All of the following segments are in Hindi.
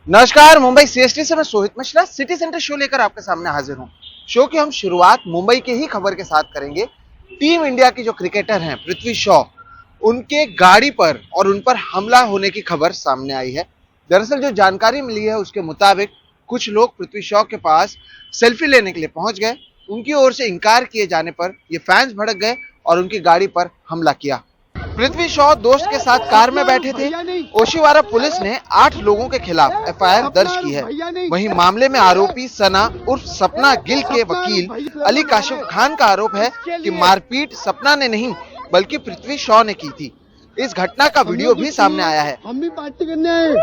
नमस्कार, मुंबई सीएसटी से मैं Sohit Mishra city centre show लेकर आपके सामने हाजिर हूं। शो की हम शुरुआत मुंबई के ही खबर के साथ करेंगे। टीम इंडिया की जो क्रिकेटर हैं पृथ्वी शॉ, उनके गाड़ी पर और उन पर हमला होने की खबर सामने आई है। दरअसल जो जानकारी मिली है उसके मुताबिक कुछ लोग पृथ्वी शॉ के पास सेल्फी लेने के लिए पहुंच गए। उनकी ओर से इनकार किए जाने पर ये फैंस भड़क गए और उनकी गाड़ी पर हमला किया। पृथ्वी शॉ दोस्त के साथ कार में बैठे थे। ओशिवारा पुलिस ने 8 लोगों के खिलाफ एफआईआर दर्ज की है। वहीं मामले में आरोपी सना उर्फ सपना गिल के वकील अली काशिफ खान का आरोप है कि मारपीट सपना ने नहीं बल्कि पृथ्वी शॉ ने की थी। इस घटना का वीडियो भी सामने आया है। हम भी पार्टी करने आए।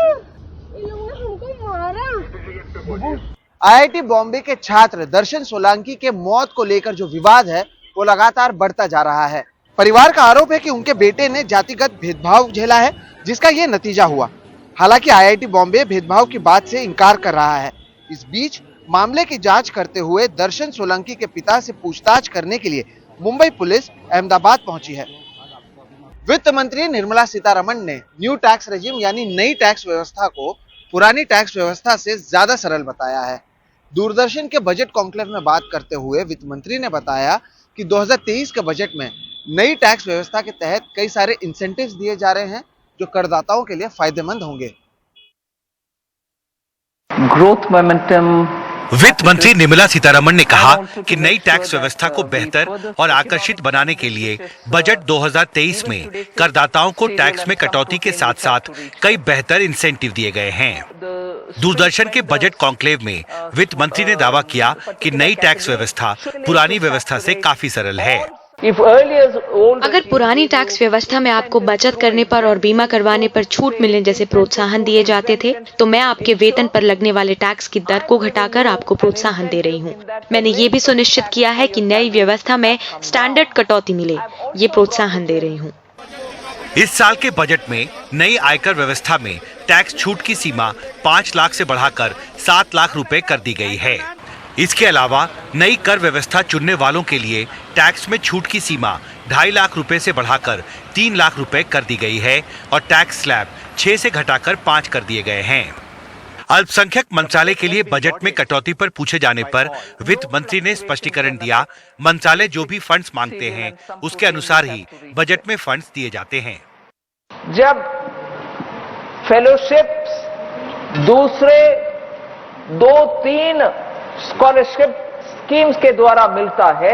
आईआईटी बॉम्बे के छात्र दर्शन सोलंकी के मौत को लेकर जो विवाद है वो लगातार बढ़ता जा रहा है। परिवार का आरोप है कि उनके बेटे ने जातिगत भेदभाव झेला है, जिसका ये नतीजा हुआ। हालांकि आईआईटी बॉम्बे भेदभाव की बात से इनकार कर रहा है। इस बीच मामले की जांच करते हुए दर्शन सोलंकी के पिता से पूछताछ करने के लिए मुंबई पुलिस अहमदाबाद पहुंची है। वित्त मंत्री निर्मला सीतारमण ने न्यू टैक्स रेजिम यानी नई टैक्स व्यवस्था को पुरानी टैक्स व्यवस्था से ज्यादा सरल बताया है। दूरदर्शन के बजट कॉन्क्लेव में बात करते हुए वित्त मंत्री ने बताया कि 2023 के बजट में नई टैक्स व्यवस्था के तहत कई सारे इंसेंटिव्स दिए जा रहे हैं जो करदाताओं के लिए फायदेमंद होंगे। Growth momentum. वित्त मंत्री निर्मला सीतारमण ने कहा कि नई टैक्स व्यवस्था को बेहतर और आकर्षित बनाने के लिए बजट 2023 में करदाताओं को टैक्स में कटौती के साथ साथ कई बेहतर इंसेंटिव दिए गए हैं। दूरदर्शन के बजट कॉन्क्लेव में वित्त मंत्री ने दावा किया कि नई टैक्स व्यवस्था पुरानी व्यवस्था से काफी सरल है। अगर पुरानी टैक्स व्यवस्था में आपको बचत करने पर और बीमा करवाने पर छूट मिलने जैसे प्रोत्साहन दिए जाते थे, तो मैं आपके वेतन पर लगने वाले टैक्स की दर को घटाकर आपको प्रोत्साहन दे रही हूँ। मैंने ये भी सुनिश्चित किया है कि नई व्यवस्था में स्टैंडर्ड कटौती मिले, ये प्रोत्साहन दे रही हूँ। इस साल के बजट में नई आयकर व्यवस्था में टैक्स छूट की सीमा 5 लाख से बढ़ाकर 7 लाख रुपए कर दी गई है। इसके अलावा नई कर व्यवस्था चुनने वालों के लिए टैक्स में छूट की सीमा 2.5 लाख रुपए से बढ़ाकर 3 लाख रुपए कर दी गई है और टैक्स स्लैब 6 से घटाकर 5 कर दिए गए हैं। अल्पसंख्यक मंत्रालय के लिए बजट में कटौती पर पूछे जाने पर वित्त मंत्री ने स्पष्टीकरण दिया, मंत्रालय जो भी फंड्स मांगते हैं उसके अनुसार ही बजट में फंड्स दिए जाते हैं। जब फेलोशिप दूसरे 2-3 स्कॉलरशिप स्कीम्स के द्वारा मिलता है,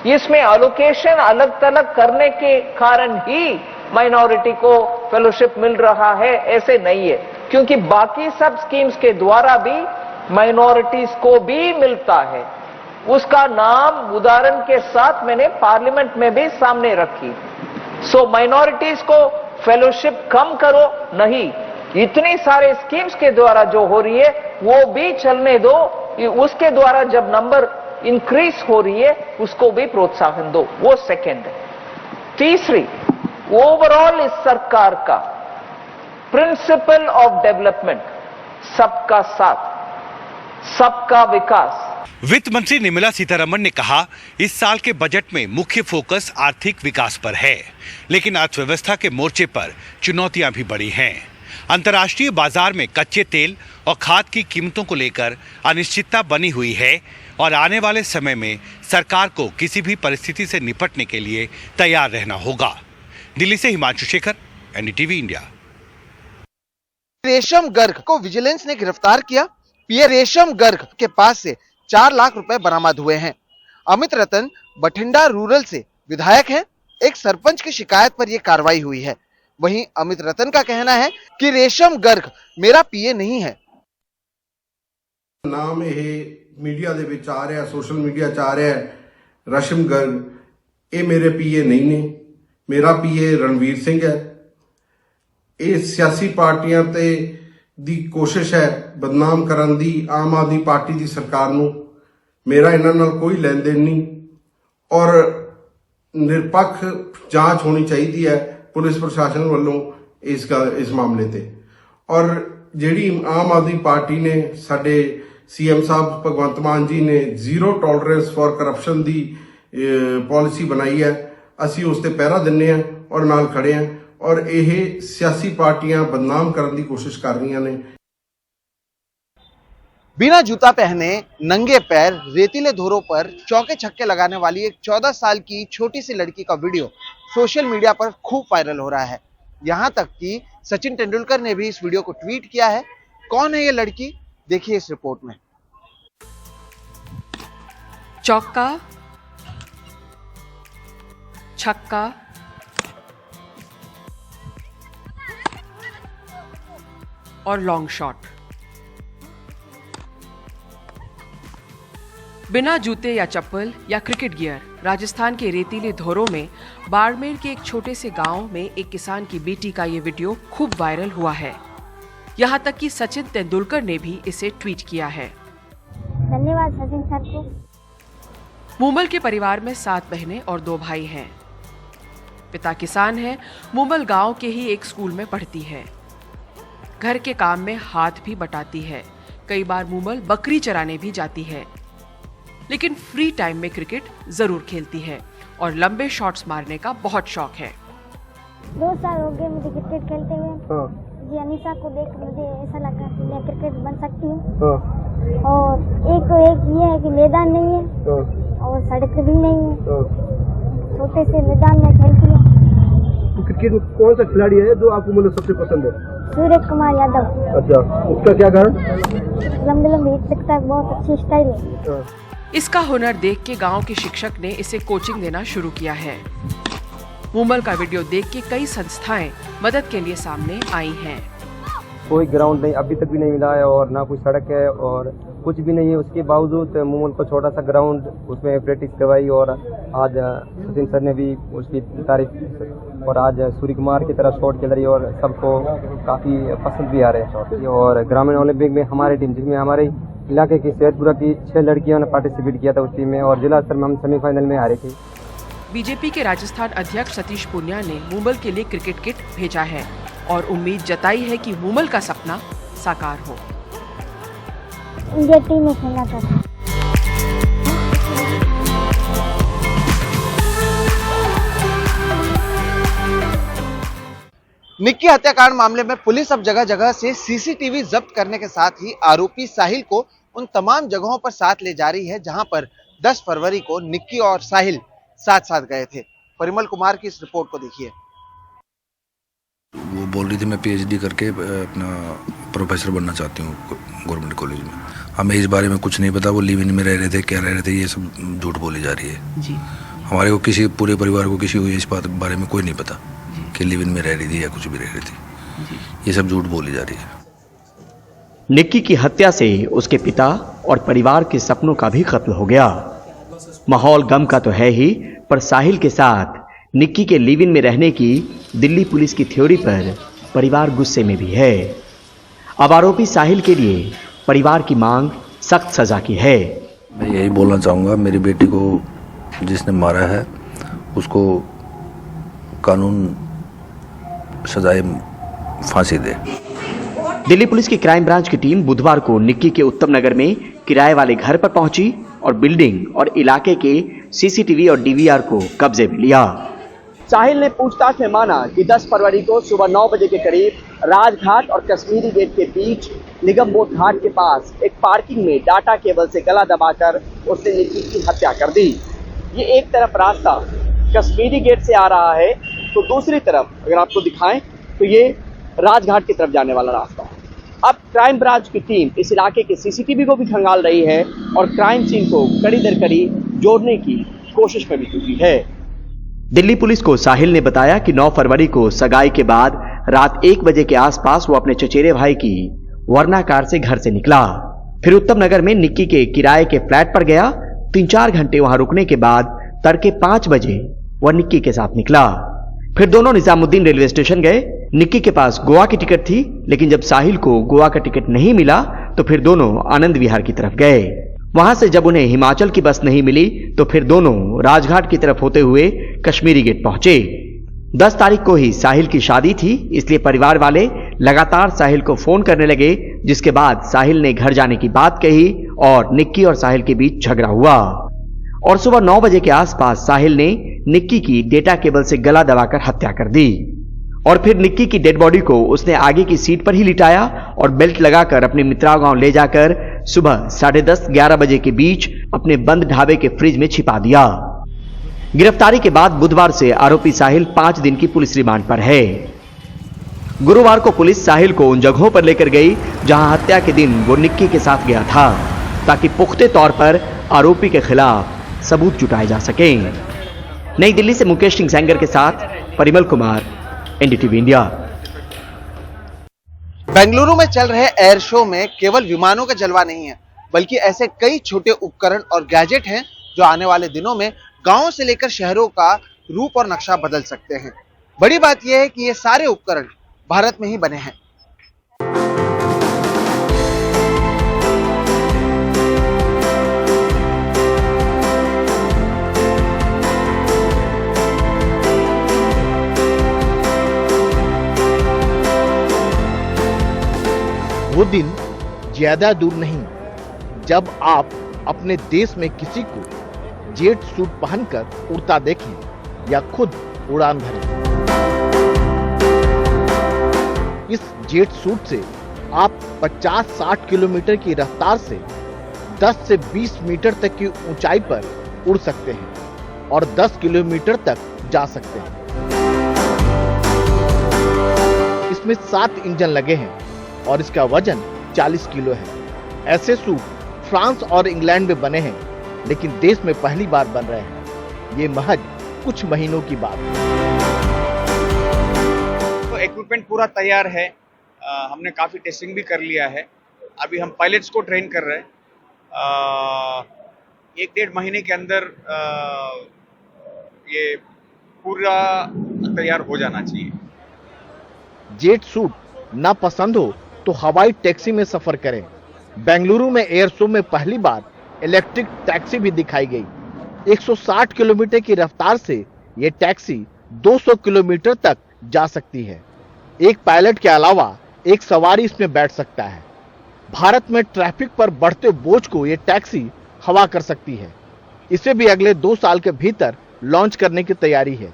इसमें एलोकेशन अलग थलग करने के कारण ही माइनॉरिटी को फेलोशिप मिल रहा है, ऐसे नहीं है। क्योंकि बाकी सब स्कीम्स के द्वारा भी माइनॉरिटीज को भी मिलता है। उसका नाम उदाहरण के साथ मैंने पार्लियामेंट में भी सामने रखी। सो माइनॉरिटीज को फेलोशिप कम करो नहीं, इतनी सारे स्कीम्स के द्वारा जो हो रही है वो भी चलने दो। उसके द्वारा जब नंबर इंक्रीज हो रही है उसको भी प्रोत्साहन दो, वो सेकेंड है। तीसरी, ओवरऑल इस सरकार का प्रिंसिपल ऑफ डेवलपमेंट, सबका साथ सबका विकास। वित्त मंत्री निर्मला सीतारमण ने कहा, इस साल के बजट में मुख्य फोकस आर्थिक विकास पर है, लेकिन अर्थव्यवस्था के मोर्चे पर चुनौतियां भी बड़ी हैं। अंतर्राष्ट्रीय बाजार में कच्चे तेल और खाद की कीमतों को लेकर अनिश्चितता बनी हुई है और आने वाले समय में सरकार को किसी भी परिस्थिति से निपटने के लिए तैयार रहना होगा। दिल्ली से हिमांशु शेखर, एनडीटीवी इंडिया। रेशम गर्ग को विजिलेंस ने गिरफ्तार किया। पीए रेशम गर्ग के पास से 4 लाख रुपए बरामद हुए हैं। अमित रतन बठिंडा रूरल से विधायक हैं। एक सरपंच की शिकायत पर यह कार्रवाई हुई है। वहीं अमित रतन का कहना है कि रेशम गर्ग मेरा पीए नहीं है। नाम ਇਹ मीडिया ਦੇ ਵਿੱਚ ਆ ਰਿਹਾ, सोशल मीडिया ਚ ਆ ਰਿਹਾ ਰਸ਼ਮ गर्ग, ਇਹ ਮੇਰੇ ਪੀਏ ਨਹੀਂ ਨੇ। ਮੇਰਾ ਪੀਏ ਰਣਵੀਰ ਸਿੰਘ ਹੈ। ਇਹ ਸਿਆਸੀ ਪਾਰਟੀਆਂ ਤੇ ਦੀ ਕੋਸ਼ਿਸ਼ ਹੈ ਬਦਨਾਮ ਕਰਨ ਦੀ ਆਮ ਆਦਮੀ ਪਾਰਟੀ ਦੀ ਸਰਕਾਰ ਨੂੰ। ਮੇਰਾ ਇਹਨਾਂ ਨਾਲ ਕੋਈ ਲੈਣ ਦੇਣ ਨਹੀਂ ਔਰ ਨਿਰਪੱਖ ਜਾਂਚ ਹੋਣੀ ਚਾਹੀਦੀ ਹੈ पुलिस प्रशासन वालों इस मामले ते। और जिहड़ी आम आदमी पार्टी ने साडे सीएम साहब भगवंत मान जी ने 0 tolerance for corruption the policy बनाई है, असी उस ते पहरा दिन्ने हैं और नाल खड़े हैं। और यह सियासी पार्टियां बदनाम करने की कोशिश कर रही ने। बिना जूता पहने नंगे पैर रेतीले धोरों पर चौके छक्के लगाने वाली एक 14 साल की छोटी सी लड़की का वीडियो सोशल मीडिया पर खूब वायरल हो रहा है। यहां तक कि सचिन तेंदुलकर ने भी इस वीडियो को ट्वीट किया है। कौन है ये लड़की, देखिए इस रिपोर्ट में। चौका, छक्का, और लॉन्ग शॉट। बिना जूते या चप्पल या क्रिकेट गियर राजस्थान के रेतीले धोरों में बाड़मेर के एक छोटे से गांव में एक किसान की बेटी का ये वीडियो खूब वायरल हुआ है। यहां तक कि सचिन तेंदुलकर ने भी इसे ट्वीट किया है। धन्यवाद सचिन सर को। मूमल के परिवार में 7 बहनें और 2 भाई हैं। पिता किसान हैं। मूमल गांव के ही एक स्कूल में पढ़ती है। घर के काम में हाथ भी बटाती है। कई बार मूमल बकरी चराने भी जाती है, लेकिन फ्री टाइम में क्रिकेट जरूर खेलती है और लंबे शॉट्स मारने का बहुत शौक है। 2 साल हो गए मुझे क्रिकेट खेलते हुए। जी अनीसा को देख मुझे ऐसा लगा कि मैं क्रिकेट बन सकती हूँ। और एक ये है कि मैदान नहीं है और सड़क भी नहीं है। छोटे से मैदान में खेलती हूँ। तो क्रिकेट में कौन सा खिलाड़ी है जो आपको मतलब सबसे पसंद है? सूर्य कुमार यादव। अच्छा, उसका क्या कारण? लंबे लंबे हिट सकता है, बहुत अच्छी स्टाइल है। इसका हुनर देख के गांव के शिक्षक ने इसे कोचिंग देना शुरू किया है। मूमल का वीडियो देख के कई संस्थाएं मदद के लिए सामने आई हैं। कोई ग्राउंड नहीं, अभी तक भी नहीं मिला है और ना कोई सड़क है और कुछ भी नहीं है। उसके बावजूद मूमल को छोटा सा ग्राउंड, उसमें प्रैक्टिस करवाई और आज सचिन सर ने भी उसकी तारीफ और आज सूर्य कुमार की तरह शॉट खेल रही है और सबको काफ़ी पसंद भी आ रहे हैं शॉट। और ग्रामीण ओलंपिक में हमारी टीम, जिसमें हमारे इलाके की सैदपुरा की 6 लड़कियों ने पार्टिसिपेट किया था उस टीम में और जिला स्तर में हम सेमीफाइनल में हारे थे। बीजेपी के राजस्थान अध्यक्ष सतीश पूनिया ने मूमल के लिए क्रिकेट किट भेजा है और उम्मीद जताई है कि मूमल का सपना साकार हो। इंडिया टीम में खेलना चाहता हूँ। निक्की हत्याकांड मामले में पुलिस अब जगह जगह से सीसीटीवी जब्त करने के साथ ही आरोपी साहिल को उन तमाम जगहों पर साथ ले जा रही है जहां पर 10 फरवरी को निक्की और साहिल साथ साथ गए थे। परिमल कुमार की इस रिपोर्ट को देखिए। वो बोल रही थी मैं पीएचडी करके अपना प्रोफेसर बनना चाहती हूँ गवर्नमेंट कॉलेज में। हमें इस बारे में कुछ नहीं पता, वो लिव इन में रह रहे थे, क्या रह रहे थे, ये सब झूठ बोली जा रही है जी। हमारे को किसी पूरे परिवार को किसी को इस बारे में कोई नहीं पता कि लिव इन में रह रही थी या कुछ भी रह रही थी। ये सब झूठ बोली जा रही है। निक्की की हत्या से उसके पिता और परिवार के सपनों का भी कत्ल हो गया। माहौल गम का तो है ही, पर साहिल के साथ निक्की के लिव इन में रहने की दिल्ली पुलिस की थ्योरी पर परिवार गुस्से में भी है। अब आरोपी साहिल के लिए परिवार की मांग सख्त सजा की है। मैं यही बोलना चाहूँगा, मेरी बेटी को जिसने मारा है उसको कानून सजाए फांसी दे। दिल्ली पुलिस की क्राइम ब्रांच की टीम बुधवार को निक्की के उत्तम नगर में किराए वाले घर पर पहुंची और बिल्डिंग और इलाके के सीसीटीवी और डीवीआर को कब्जे में लिया। साहिल ने पूछताछ में माना कि 10 फरवरी को सुबह 9 बजे के करीब राजघाट और कश्मीरी गेट के बीच निगमबोध घाट के पास एक पार्किंग में डाटा केबल से गला दबाकर उसने निक्की की हत्या कर दी। ये एक तरफ रास्ता कश्मीरी गेट से आ रहा है तो दूसरी तरफ अगर आपको दिखाएं तो ये राजघाट की तरफ जाने वाला रास्ता है। अब क्राइम ब्रांच की टीम इस इलाके के सीसीटीवी को भी खंगाल रही है और क्राइम सीन को कड़ी दर कड़ी जोड़ने की कोशिश में भी जुटी है। दिल्ली पुलिस को साहिल ने बताया कि 9 फरवरी को सगाई के बाद रात 1 बजे के आसपास वो अपने चचेरे भाई की वर्ना कार से घर से निकला। फिर उत्तम नगर में निक्की के किराए के फ्लैट पर गया। 3-4 घंटे वहां रुकने के बाद तड़के 5 बजे वह निक्की के साथ निकला। फिर दोनों निजामुद्दीन रेलवे स्टेशन गए। निक्की के पास गोवा की टिकट थी, लेकिन जब साहिल को गोवा का टिकट नहीं मिला तो फिर दोनों आनंद विहार की तरफ गए। वहां से जब उन्हें हिमाचल की बस नहीं मिली तो फिर दोनों राजघाट की तरफ होते हुए कश्मीरी गेट पहुंचे। 10 तारीख को ही साहिल की शादी थी, इसलिए परिवार वाले लगातार साहिल को फोन करने लगे, जिसके बाद साहिल ने घर जाने की बात कही और निक्की और साहिल के बीच झगड़ा हुआ और सुबह 9 बजे के आसपास साहिल ने निक्की की डेटा केबल से गला दबाकर हत्या कर दी और फिर निक्की की डेड बॉडी को उसने आगे की सीट पर ही लिटाया और बेल्ट लगाकर अपने मित्राव गांव ले जाकर सुबह 10:30-11 बजे के बीच अपने बंद ढाबे के फ्रिज में छिपा दिया। गिरफ्तारी के बाद बुधवार से आरोपी साहिल 5 दिन की पुलिस रिमांड पर है। गुरुवार को पुलिस साहिल को उन जगहों पर लेकर गई जहां हत्या के दिन वो निक्की के साथ गया था, ताकि पुख्ते तौर पर आरोपी के खिलाफ सबूत जुटाए जा सके। नई दिल्ली से मुकेश सिंह सेंगर के साथ परिमल कुमार, एनडीटीवी इंडिया। बेंगलुरु में चल रहे एयर शो में केवल विमानों का जलवा नहीं है, बल्कि ऐसे कई छोटे उपकरण और गैजेट हैं जो आने वाले दिनों में गांवों से लेकर शहरों का रूप और नक्शा बदल सकते हैं। बड़ी बात यह है कि ये सारे उपकरण भारत में ही बने हैं। वो दिन ज्यादा दूर नहीं जब आप अपने देश में किसी को जेट सूट पहनकर उड़ता देखें या खुद उड़ान भरें। इस जेट सूट से आप 50-60 किलोमीटर की रफ्तार से 10 से 20 मीटर तक की ऊंचाई पर उड़ सकते हैं और 10 किलोमीटर तक जा सकते हैं। इसमें 7 इंजन लगे हैं और इसका वजन 40 किलो है। ऐसे सूट फ्रांस और इंग्लैंड में बने हैं, लेकिन देश में पहली बार बन रहे हैं। ये महज कुछ महीनों की बात है। तो इक्विपमेंट पूरा तैयार है। हमने काफी टेस्टिंग भी कर लिया है। अभी हम पायलट्स को ट्रेन कर रहे हैं। 1-1.5 महीने के अंदर ये पूरा तैयार हो जाना चाहिए। जेट सूट ना पसंद हो तो हवाई टैक्सी में सफर करें। बेंगलुरु में एयर शो में पहली बार इलेक्ट्रिक टैक्सी भी दिखाई गई। 160 किलोमीटर की रफ्तार से ये टैक्सी 200 किलोमीटर तक जा सकती है। एक पायलट के अलावा एक सवारी इसमें बैठ सकता है। भारत में ट्रैफिक पर बढ़ते बोझ को ये टैक्सी हवा कर सकती है। इसे भी अगले 2 साल के भीतर लॉन्च करने की तैयारी है।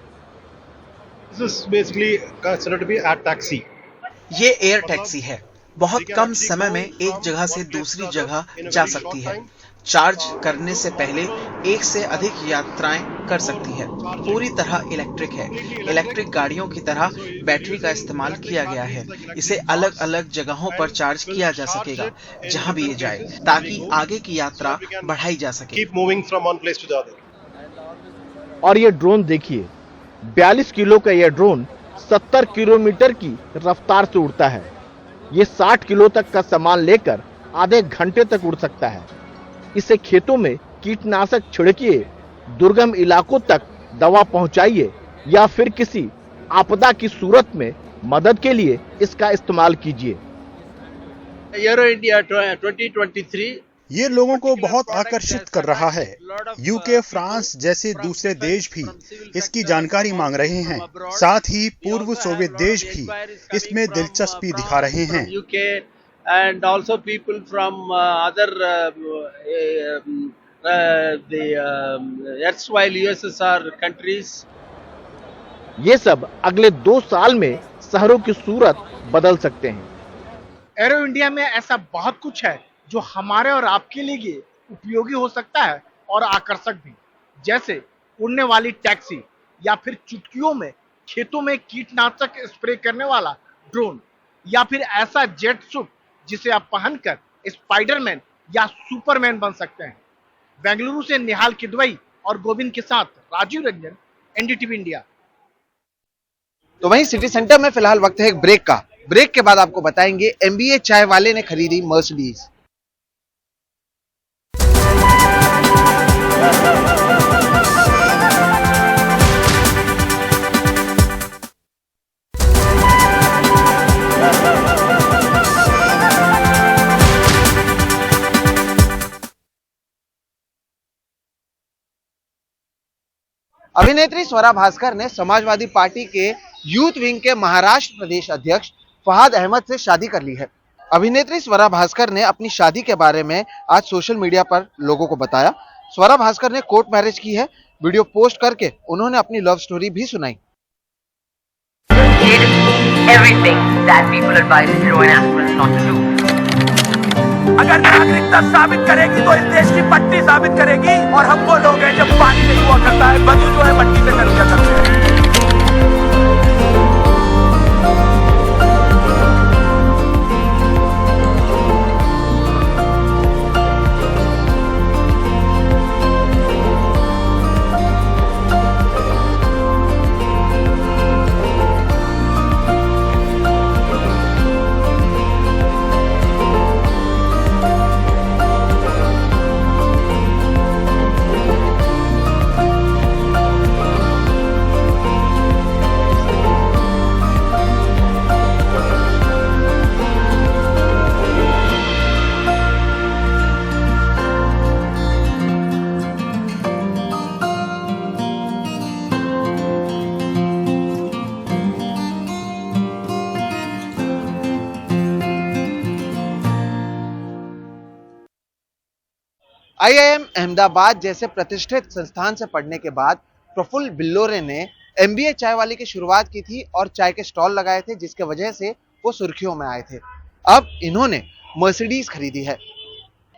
ये एयर टैक्सी है। बहुत कम समय में एक जगह से दूसरी जगह जा सकती है। चार्ज करने से पहले 1 से अधिक यात्राएं कर सकती है। पूरी तरह इलेक्ट्रिक है। इलेक्ट्रिक गाड़ियों की तरह बैटरी का इस्तेमाल किया गया है। इसे अलग अलग जगहों पर चार्ज किया जा सकेगा जहां भी ये जाए, ताकि आगे की यात्रा बढ़ाई जा सके। और ये ड्रोन देखिए, 42 किलो का यह ड्रोन 70 किलोमीटर की रफ्तार से उड़ता है। ये 60 किलो तक का सामान लेकर आधे घंटे तक उड़ सकता है। इसे खेतों में कीटनाशक छिड़किए, दुर्गम इलाकों तक दवा पहुंचाइए या फिर किसी आपदा की सूरत में मदद के लिए इसका इस्तेमाल कीजिए। एरो इंडिया 2023 ये लोगों को बहुत आकर्षित कर रहा है। यूके, फ्रांस जैसे दूसरे देश भी इसकी जानकारी मांग रहे हैं। साथ ही पूर्व सोवियत देश भी इसमें दिलचस्पी दिखा रहे हैं। UK and also people from other the erstwhile USSR countries. ये सब अगले 2 साल में शहरों की सूरत बदल सकते हैं। एरो इंडिया में ऐसा बहुत कुछ है जो हमारे और आपके लिए उपयोगी हो सकता है और आकर्षक भी, जैसे उड़ने वाली टैक्सी या फिर चुटकियों में खेतों में कीटनाशक स्प्रे करने वाला ड्रोन, या फिर ऐसा जेट सूट जिसे आप पहनकर स्पाइडरमैन या सुपरमैन बन सकते हैं। बेंगलुरु से निहाल किदवई और गोविंद के साथ राजीव रंजन, एनडीटीवी इंडिया। तो वहीं सिटी सेंटर में फिलहाल वक्त है एक ब्रेक का। ब्रेक के बाद आपको बताएंगे MBA चाय वाले ने खरीदी मर्सिडीज। अभिनेत्री स्वरा भास्कर ने समाजवादी पार्टी के यूथ विंग के महाराष्ट्र प्रदेश अध्यक्ष फहाद अहमद से शादी कर ली है। अभिनेत्री स्वरा भास्कर ने अपनी शादी के बारे में आज सोशल मीडिया पर लोगों को बताया। स्वरा भास्कर ने कोर्ट मैरिज की है। वीडियो पोस्ट करके उन्होंने अपनी लव स्टोरी भी सुनाई। Everything that people advise heroin aspirants not to do. अगर नागरिकता साबित करेगी तो इस देश की पट्टी साबित करेगी। और हम वो लोग हैं जब पानी नहीं हुआ करता है, बंधु जो है मट्टी से कर लिया करते हैं। आईआईएम अहमदाबाद जैसे प्रतिष्ठित संस्थान से पढ़ने के बाद प्रफुल्ल बिल्लोरे ने एमबीए चाय वाली की शुरुआत की थी और चाय के स्टॉल लगाए थे, जिसके वजह से वो सुर्खियों में आए थे। अब इन्होंने मर्सिडीज खरीदी है।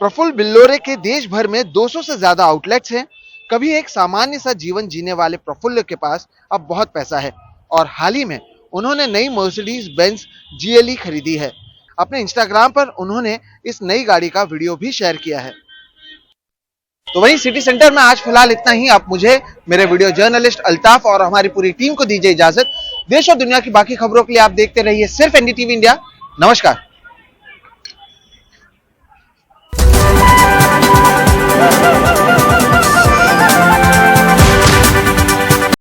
प्रफुल्ल बिल्लोरे के देश भर में 200 से ज्यादा आउटलेट्स हैं। कभी एक सामान्य सा जीवन जीने वाले प्रफुल्ल के पास अब बहुत पैसा है और हाल ही में उन्होंने नई मर्सिडीज बेंज GLE खरीदी है। अपने इंस्टाग्राम पर उन्होंने इस नई गाड़ी का वीडियो भी शेयर किया है। तो वहीं सिटी सेंटर में आज फिलहाल इतना ही। आप मुझे, मेरे वीडियो जर्नलिस्ट अल्ताफ और हमारी पूरी टीम को दीजिए इजाजत। देश और दुनिया की बाकी खबरों के लिए आप देखते रहिए सिर्फ NDTV इंडिया। नमस्कार।